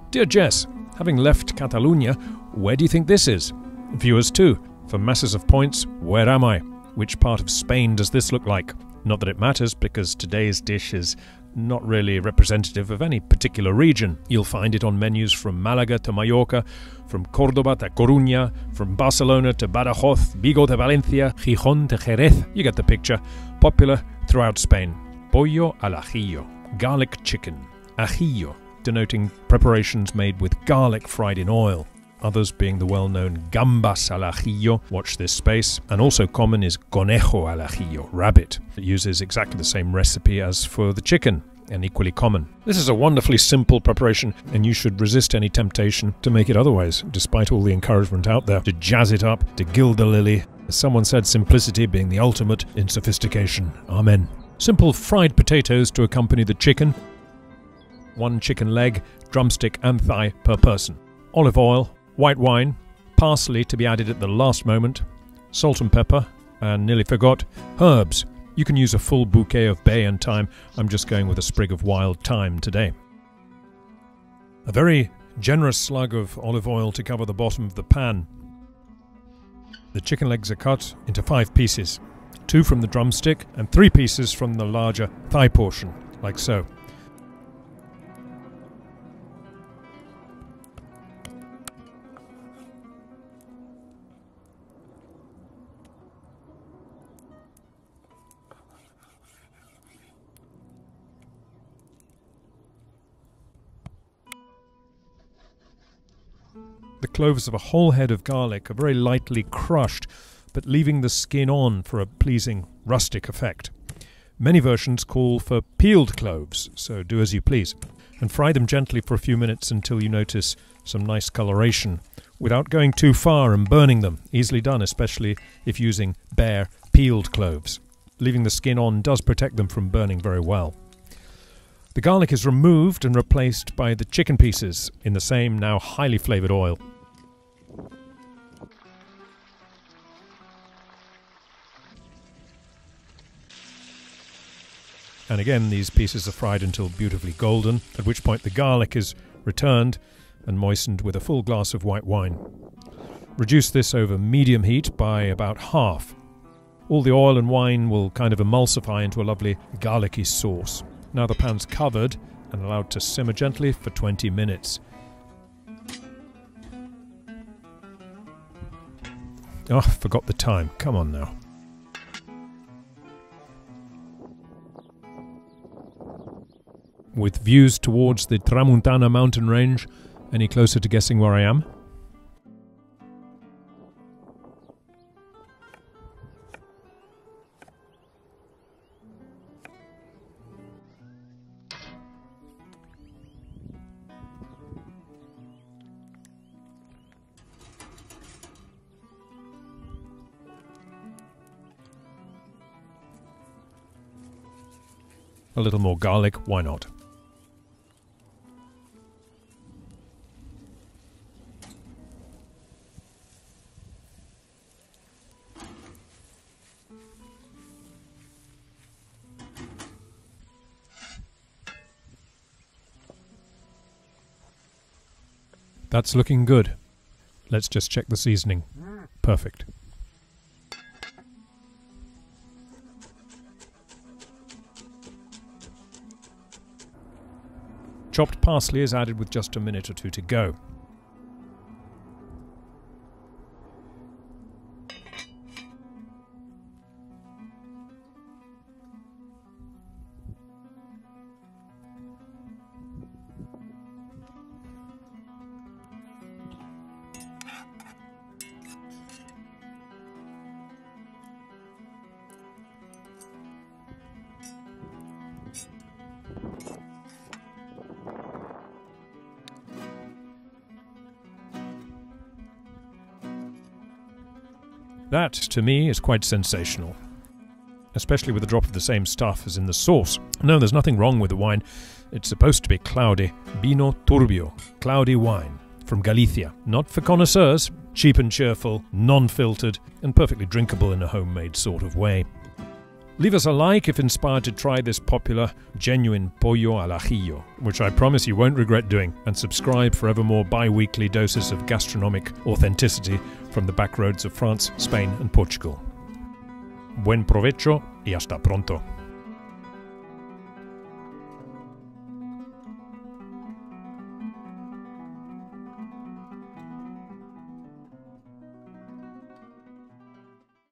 Dear Jess, having left Catalonia, where do you think this is? Viewers too, for masses of points, where am I? Which part of Spain does this look like? Not that it matters, because today's dish is not really representative of any particular region. You'll find it on menus from Malaga to Mallorca, from Córdoba to Coruña, from Barcelona to Badajoz, Vigo to Valencia, Gijón to Jerez. You get the picture. Popular throughout Spain. Pollo al Ajillo, garlic chicken. Ajillo, denoting preparations made with garlic fried in oil. Others being the well-known gambas al ajillo, watch this space, and also common is conejo al ajillo, rabbit. It uses exactly the same recipe as for the chicken, and equally common. This is a wonderfully simple preparation, and you should resist any temptation to make it otherwise, despite all the encouragement out there to jazz it up, to gild the lily. As someone said, simplicity being the ultimate in sophistication. Amen. Simple fried potatoes to accompany the chicken. 1 chicken leg, drumstick and thigh per person. Olive oil, white wine, parsley to be added at the last moment, salt and pepper, and nearly forgot, herbs. You can use a full bouquet of bay and thyme. I'm just going with a sprig of wild thyme today. A very generous slug of olive oil to cover the bottom of the pan. The chicken legs are cut into 5 pieces, 2 from the drumstick and 3 pieces from the larger thigh portion, like so. The cloves of a whole head of garlic are very lightly crushed, but leaving the skin on for a pleasing rustic effect. Many versions call for peeled cloves, so do as you please, and fry them gently for a few minutes until you notice some nice coloration, without going too far and burning them. Easily done, especially if using bare peeled cloves. Leaving the skin on does protect them from burning very well. The garlic is removed and replaced by the chicken pieces in the same now highly flavoured oil. And again, these pieces are fried until beautifully golden, at which point the garlic is returned and moistened with a full glass of white wine. Reduce this over medium heat by about half. All the oil and wine will kind of emulsify into a lovely garlicky sauce. Now the pan's covered and allowed to simmer gently for 20 minutes. Oh, I forgot the time. Come on now. With views towards the Tramuntana mountain range, any closer to guessing where I am? A little more garlic, why not? That's looking good. Let's just check the seasoning. Perfect. Chopped parsley is added with just a minute or 2 to go. That, to me, is quite sensational, especially with a drop of the same stuff as in the sauce. No, there's nothing wrong with the wine. It's supposed to be cloudy. Vino turbio, cloudy wine, from Galicia. Not for connoisseurs, cheap and cheerful, non-filtered, and perfectly drinkable in a homemade sort of way. Leave us a like if inspired to try this popular, genuine Pollo al Ajillo, which I promise you won't regret doing, and subscribe for ever more bi-weekly doses of gastronomic authenticity from the back roads of France, Spain and Portugal. Buen provecho y hasta pronto.